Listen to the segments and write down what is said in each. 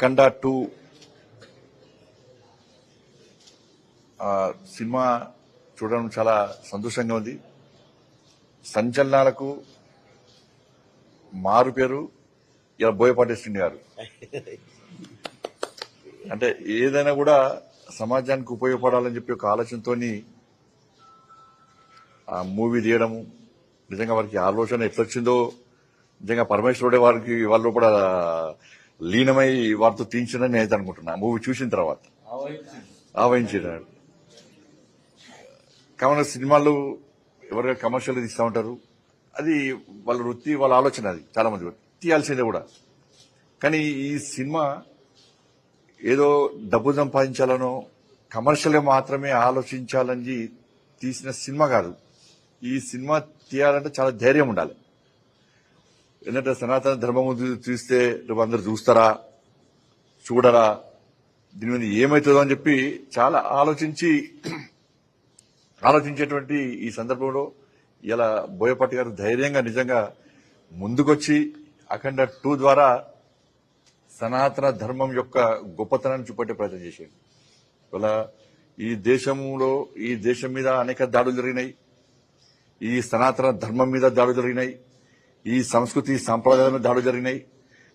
అఖండ 2 cinema చూడడం చాలా సంతోషంగా ఉంది. సంచలనాలకు మారు పేరు ఇలా బోయపాటి శ్రీని గారు. అంటే ఏదైనా కూడా సమాజానికి ఉపయోగపడాలని చెప్పి ఒక ఆలోచనతోని ఆ మూవీ తీయడము, నిజంగా వారికి ఆలోచన ఎట్లా వచ్చిందో నిజంగా పరమేశ్వరుడే వారికి వాళ్ళు కూడా లీనమై వారితో తీయించిందని నేను అనుకుంటున్నా మూవీ చూసిన తర్వాత. ఆవహించారు కావున సినిమాలు ఎవరైనా కమర్షియల్ తీస్తూ ఉంటారు, అది వాళ్ళ వృత్తి, వాళ్ళ ఆలోచన, అది చాలా మంది తీయాల్సిందే కూడా. కానీ ఈ సినిమా ఏదో డబ్బు సంపాదించాలనో కమర్షియల్ గా మాత్రమే ఆలోచించాలని తీసిన సినిమా కాదు. ఈ సినిమా తీయాలంటే చాలా ధైర్యం ఉండాలి. ఎందుకంటే సనాతన ధర్మం చూస్తే అందరు చూస్తారా, చూడరా, దీని మీద ఏమవుతుందో అని చెప్పి చాలా ఆలోచించేటువంటి ఈ సందర్భంలో ఇలా బోయపాటి గారు ధైర్యంగా నిజంగా ముందుకొచ్చి అఖండ 2 ద్వారా సనాతన ధర్మం యొక్క గొప్పతనాన్ని చూపెట్టే ప్రయత్నం చేశారు. ఇలా ఈ దేశం మీద అనేక దాడులు జరిగినాయి, ఈ సనాతన ధర్మం మీద దాడులు జరిగినాయి, ఈ సంస్కృతి సాంప్రదాయాల మీద దాడులు జరిగినాయి.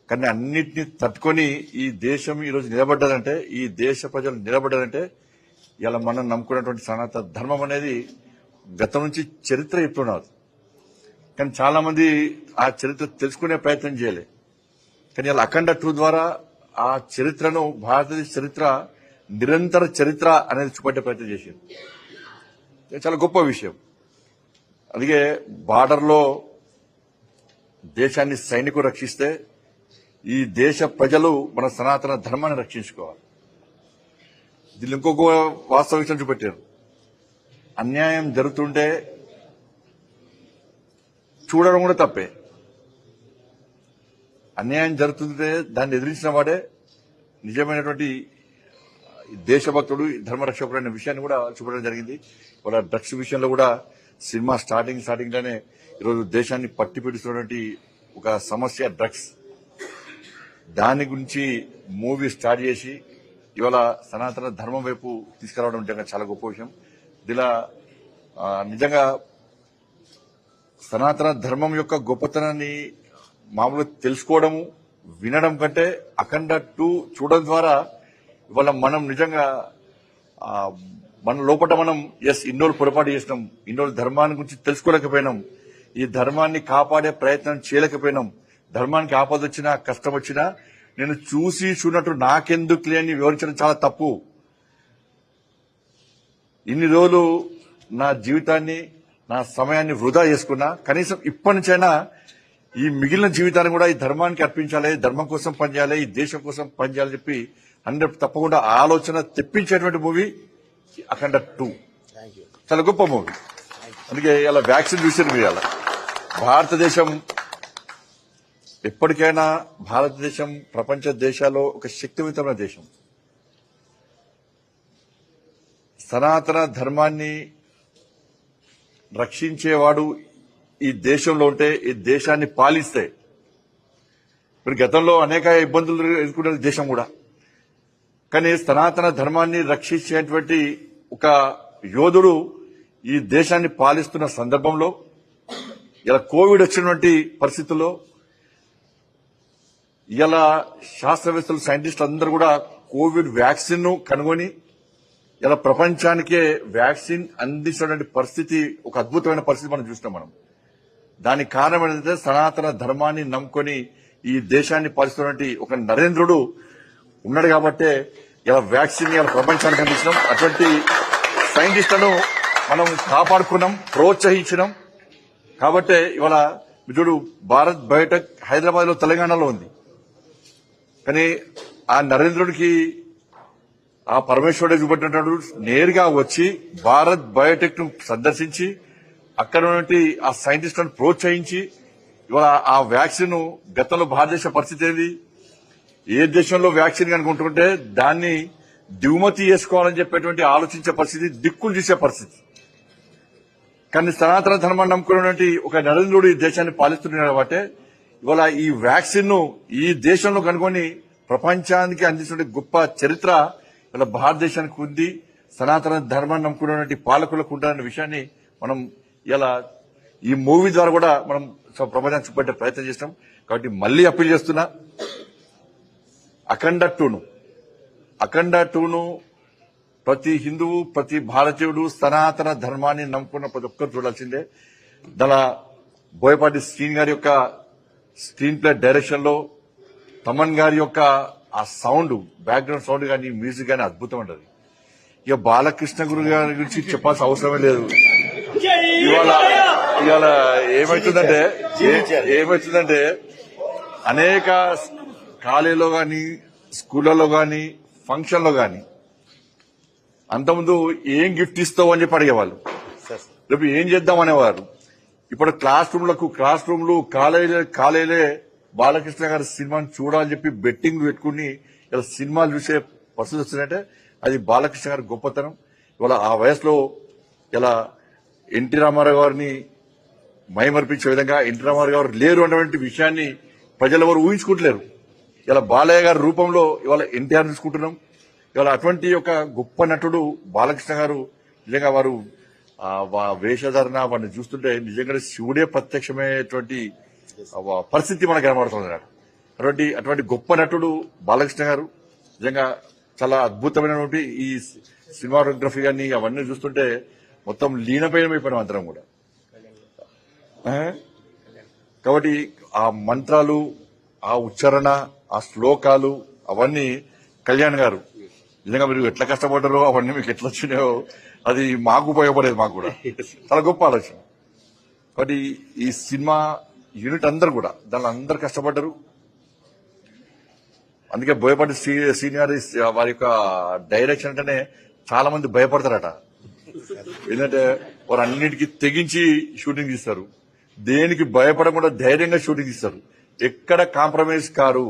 కానీ అన్నిటినీ తట్టుకొని ఈ దేశం ఈరోజు నిలబడ్డదంటే, ఈ దేశ ప్రజలు నిలబడ్డదంటే ఇలా మనం నమ్ముకున్నటువంటి సనాతన ధర్మం అనేది గతం నుంచి చరిత్ర చెప్తున్నారు. కానీ చాలా మంది ఆ చరిత్ర తెలుసుకునే ప్రయత్నం చేయలే. కానీ ఇలా అఖండ 2 ద్వారా ఆ చరిత్రను, భారతదేశ చరిత్ర నిరంతర చరిత్ర అనేది చూపెట్టే ప్రయత్నం చేసింది. ఇది చాలా గొప్ప విషయం. అందుకే బార్డర్లో దేశాన్ని సైనికులు రక్షిస్తే ఈ దేశ ప్రజలు మన సనాతన ధర్మాన్ని రక్షించుకోవాలి. దీన్ని ఇంకొక వాస్తవ విషయం చూపెట్టారు. అన్యాయం జరుగుతుంటే చూడడం కూడా తప్పే. అన్యాయం జరుగుతుంటే దాన్ని ఎదిరించిన వాడే నిజమైనటువంటి దేశభక్తుడు, ధర్మరక్షకుడు అనే విషయాన్ని కూడా చూపడం జరిగింది. వాళ్ళ డ్రగ్స్ విషయంలో కూడా సినిమా స్టార్టింగ్ లోనే ఈరోజు దేశాన్ని పట్టి పెడుతున్నటువంటి ఒక సమస్య డ్రగ్స్, దాని గురించి మూవీ స్టార్ట్ చేసి ఇవాళ సనాతన ధర్మం వైపు తీసుకురావడం నిజంగా చాలా గొప్ప విషయం. ఇలా నిజంగా సనాతన ధర్మం యొక్క గొప్పతనాన్ని మామూలుగా తెలుసుకోవడము, వినడం కంటే అఖండ 2 చూడడం ద్వారా ఇవాళ మనం నిజంగా మన లోపల మనం ఇన్నోళ్ళు పొరపాటు చేసినాం, ఇన్నోళ్ళు ధర్మాన్ని గురించి తెలుసుకోలేకపోయినాం, ఈ ధర్మాన్ని కాపాడే ప్రయత్నం చేయలేకపోయినాం, ధర్మానికి ఆపద వచ్చినా కష్టం వచ్చినా నేను చూసినట్టు నాకెందుకు అని వివరించడం చాలా తప్పు. ఇన్ని రోజులు నా జీవితాన్ని, నా సమయాన్ని వృధా చేసుకున్నా, కనీసం ఇప్పటి నుంచైనా ఈ మిగిలిన జీవితాన్ని కూడా ఈ ధర్మానికి అర్పించాలి, ధర్మం కోసం పనిచేయాలి, ఈ దేశం కోసం పనిచేయాలని చెప్పి 100 తప్పకుండా ఆలోచన తెప్పించేటువంటి మూవీ అఖండ 2. చాలా గొప్ప మూవీ. అందుకే ఇలా వ్యాక్సిన్ చూసారు మీరు. ఇలా భారతదేశం ఎప్పటికైనా, భారతదేశం ప్రపంచ దేశాల్లో ఒక శక్తివంతమైన దేశం. సనాతన ధర్మాన్ని రక్షించేవాడు ఈ దేశంలో ఉంటే, ఈ దేశాన్ని పాలిస్తే, ఇప్పుడు గతంలో అనేక ఇబ్బందులు ఎదుర్కొనే దేశం కూడా, కానీ సనాతన ధర్మాన్ని రక్షించేటువంటి ఒక యోధుడు ఈ దేశాన్ని పాలిస్తున్న సందర్భంలో, ఇలా కోవిడ్ వచ్చినటువంటి పరిస్థితుల్లో ఇలా శాస్త్రవేత్తలు, సైంటిస్టులు అందరూ కూడా కోవిడ్ వ్యాక్సిన్ ను కనుగొని ఇలా ప్రపంచానికే వ్యాక్సిన్ అందించినటువంటి పరిస్థితి, ఒక అద్భుతమైన పరిస్థితి మనం చూస్తున్నాం. దానికి కారణం ఏంటంటే సనాతన ధర్మాన్ని నమ్ముకొని ఈ దేశాన్ని పాలిస్తున్నటువంటి ఒక నరేంద్రుడు ఉన్నాడు కాబట్టే ఇలా వ్యాక్సిన్ ఇలా ప్రపంచానికి అందించడం. అటువంటి సైంటిస్టులను మనం కాపాడుకున్నాం, ప్రోత్సహించినాం. కాబట్టే ఇవాళ చూడు, భారత్ బయోటెక్ హైదరాబాద్ లో, తెలంగాణలో ఉంది. కానీ ఆ నరేంద్రుడికి ఆ పరమేశ్వరుడే చూపెట్టినట్టు నేరుగా వచ్చి భారత్ బయోటెక్ ను సందర్శించి అక్కడ ఉన్నటువంటి ఆ సైంటిస్టులను ప్రోత్సహించి ఇవాళ ఆ వ్యాక్సిన్, గతంలో భారతదేశ పరిస్థితి ఏంది, ఏ దేశంలో వ్యాక్సిన్ కనుకుంటుంటే దాన్ని దిగుమతి చేసుకోవాలని చెప్పేటువంటి ఆలోచించే పరిస్థితి, దిక్కులు చూసే పరిస్థితి. కానీ సనాతన ధర్మాన్ని నమ్ముకున్నటువంటి ఒక నరేంద్రుడు ఈ దేశాన్ని పాలిస్తున్నాడు కాబట్టి ఇవాళ ఈ వ్యాక్సిన్ ను ఈ దేశంలో కనుగొని ప్రపంచానికి అందించిన గొప్ప చరిత్ర ఇలా భారతదేశానికి ఉంది. సనాతన ధర్మాన్ని నమ్ముకున్నటువంటి పాలకులకు ఉంటారనే విషయాన్ని మనం ఇలా ఈ మూవీ ద్వారా కూడా మనం ప్రపంచానికి చూపెట్టే ప్రయత్నం చేస్తాం. కాబట్టి మళ్లీ అప్పీల్ చేస్తున్నా, అఖండ టూను ప్రతి హిందువు, ప్రతి భారతీయుడు సనాతన ధర్మాన్ని నమ్ముకున్న ప్రతి ఒక్కరు చూడాల్సిందే. దాని బోయపాటి శ్రీని గారి యొక్క స్క్రీన్ ప్లే డైరెక్షన్ లో తమన్ గారి యొక్క ఆ సౌండ్, బ్యాక్గ్రౌండ్ సౌండ్ కానీ మ్యూజిక్ కానీ అద్భుతం ఉంటుంది. ఇక బాలకృష్ణ గురు గారి గురించి చెప్పాల్సిన అవసరమే లేదు. ఇవాళ ఏమవుతుందంటే అనేక కాలేజీలో గాని, స్కూళ్లలో గాని, ఫంక్షన్లో గాని అంతకుముందు ఏం గిఫ్ట్ ఇస్తావు అని చెప్పి అడిగేవాళ్ళు. రేపు ఏం చేద్దాం అనేవారు. ఇప్పుడు క్లాస్ రూమ్లు కాలేజీలే బాలకృష్ణ గారి సినిమాని చూడాలని చెప్పి బెట్టింగ్ పెట్టుకుని ఇలా సినిమాలు చూసే పరిస్థితి వస్తుందంటే అది బాలకృష్ణ గారి గొప్పతనం. ఇవాళ ఆ వయసులో ఇలా ఎన్టీ రామారావు గారిని మైమర్పించే విధంగా ఎన్టీ రామారావు గారు లేరు అన్నటువంటి విషయాన్ని ప్రజలు ఎవరు ఊహించుకుంటలేరు. ఇలా బాలయ్య గారి రూపంలో ఇవాళ ఎన్టీఆర్ చూసుకుంటున్నాం. ఇవాళ అటువంటి ఒక గొప్ప నటుడు బాలకృష్ణ గారు. నిజంగా వారు వేషధారణ వారిని చూస్తుంటే నిజంగా శివుడే ప్రత్యక్షమైనటువంటి పరిస్థితి మనకు కనబడుతుంది. అటువంటి గొప్ప నటుడు బాలకృష్ణ గారు. నిజంగా చాలా అద్భుతమైనటువంటి ఈ సినిమాటోగ్రఫీ కానీ అవన్నీ చూస్తుంటే మొత్తం లీనమైపోయినాం అందరం కూడా. కాబట్టి ఆ మంత్రాలు, ఆ ఉచ్చారణ, ఆ శ్లోకాలు అవన్నీ కళ్యాణ్ గారు నిజంగా మీరు ఎట్లా కష్టపడ్డారో అవన్నీ మీకు ఎట్లా వచ్చినాయో అది మాకు ఉపయోగపడేది. మాకు కూడా చాలా గొప్ప ఆలోచన. కాబట్టి ఈ సినిమా యూనిట్ అందరు కూడా దానిలో అందరు కష్టపడ్డారు. అందుకే బోయపాటి సీనియర్ వారి యొక్క డైరెక్షన్ అంటేనే చాలా మంది భయపడతారట. ఎందుకంటే వారు అన్నిటికీ తెగించి షూటింగ్ తీస్తారు. దేనికి భయపడకుండా ధైర్యంగా షూటింగ్ తీస్తారు. ఎక్కడ కాంప్రమైజ్ కారు.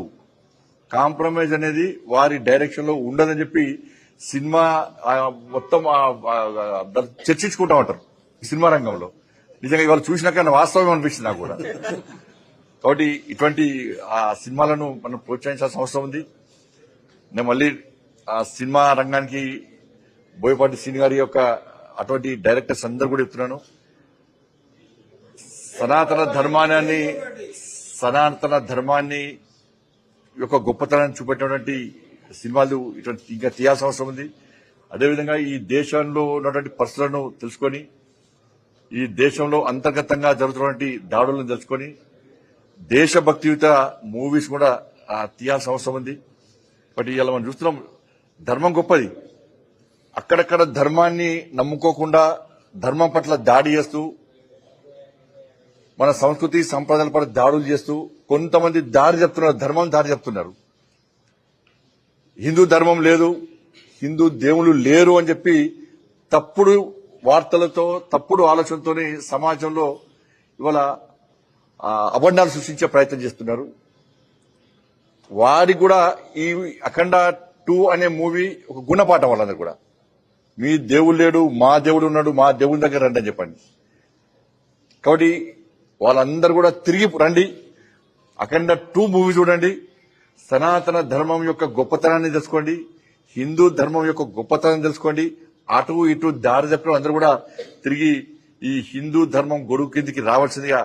కాంప్రమైజ్ అనేది వారి డైరెక్షన్ లో ఉండదని చెప్పి సినిమా మొత్తం చర్చించుకుంటా ఉంటారు సినిమా రంగంలో. నిజంగా ఇవాళ చూసినాక వాస్తవం అనిపిస్తుంది నాకు కూడా. కాబట్టి ఇటువంటి ఆ సినిమాలను మనం ప్రోత్సహించాల్సిన అవసరం ఉంది. నేను మళ్ళీ ఆ సినిమా రంగానికి బోయపాటి శ్రీని గారి యొక్క అటువంటి డైరెక్టర్స్ అందరూ కూడా చెప్తున్నాను, సనాతన ధర్మాన్ని యొక్క గొప్పతనాన్ని చూపెట్టినటువంటి సినిమాలు ఇటువంటి ఇంకా తీయాల్సిన అవసరం ఉంది. అదేవిధంగా ఈ దేశంలో ఉన్నటువంటి పరిస్థితులను తెలుసుకొని, ఈ దేశంలో అంతర్గతంగా జరుగుతున్నటువంటి దాడులను తెలుసుకొని దేశభక్తియుత మూవీస్ కూడా తీయాల్సిన అవసరం ఉంది. బట్ ఇలా మనం చూస్తున్నాం, ధర్మం గొప్పది. అక్కడక్కడ ధర్మాన్ని నమ్ముకోకుండా ధర్మం పట్ల దాడి చేస్తూ, మన సంస్కృతి సంప్రదాయాల పట్ల దాడులు చేస్తూ కొంతమంది ధర్మం దారి చెప్తున్నారు. హిందూ ధర్మం లేదు, హిందూ దేవుళ్ళు లేరు అని చెప్పి తప్పుడు వార్తలతో, తప్పుడు ఆలోచనతోనే సమాజంలో ఇవాళ అబండాలు సృష్టించే ప్రయత్నం చేస్తున్నారు. వారికి కూడా ఈ అఖండ 2 అనే మూవీ ఒక గుణపాఠం. వాళ్ళందరూ కూడా మీ దేవుడు లేడు, మా దేవుడు ఉన్నాడు, మా దేవుడి దగ్గర రండి అని చెప్పండి. కాబట్టి వాళ్ళందరూ కూడా తిరిగి రండి, అఖండ 2 మూవీ చూడండి, సనాతన ధర్మం యొక్క గొప్పతనాన్ని తెలుసుకోండి, హిందూ ధర్మం యొక్క గొప్పతనాన్ని తెలుసుకోండి. అటు ఇటు దారి తప్పిన అందరూ కూడా తిరిగి ఈ హిందూ ధర్మం గొడుగు కిందికి రావాల్సిందిగా,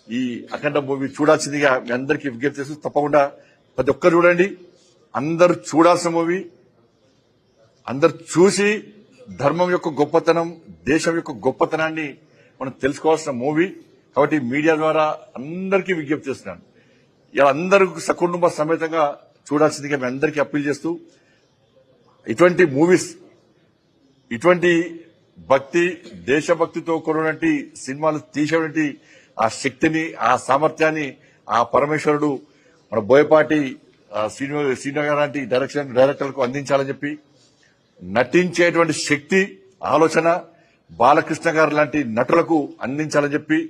ఈ అఖండ మూవీ చూడాల్సిందిగా మీ అందరికీ విజ్ఞప్తి చేస్తూ, తప్పకుండా ప్రతి ఒక్కరు చూడండి. అందరూ చూడాల్సిన మూవీ, అందరు చూసి ధర్మం యొక్క గొప్పతనం, దేశం యొక్క గొప్పతనాన్ని మనం తెలుసుకోవాల్సిన మూవీ. కాబట్టి మీడియా ద్వారా అందరికీ విజ్ఞప్తి చేస్తున్నాను, ఇలా అందరూ సకుటుంబ సమేతంగా చూడాల్సిందిగా మీ అందరికీ అప్పీల్ చేస్తూ, ఇటువంటి మూవీస్, ఇటువంటి భక్తి, దేశభక్తితో కూడినటువంటి సినిమాలు తీసేటువంటి ఆ శక్తిని, ఆ సామర్థ్యాన్ని ఆ పరమేశ్వరుడు మన బోయపాటి శ్రీను లాంటి డైరెక్టర్లకు అందించాలని చెప్పి, నటించేటువంటి శక్తి, ఆలోచన బాలకృష్ణ గారు లాంటి నటులకు అందించాలని చెప్పి,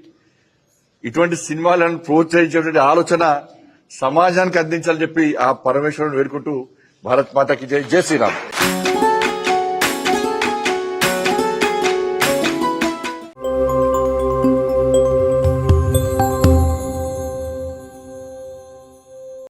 ఇటువంటి సినిమాలను ప్రోత్సహించేటువంటి ఆలోచన సమాజానికి అందించాలని చెప్పి ఆ పరమేశ్వరుని వేడుకుంటూ, భారత్ మాతాకి జై, జై శ్రీరామ్.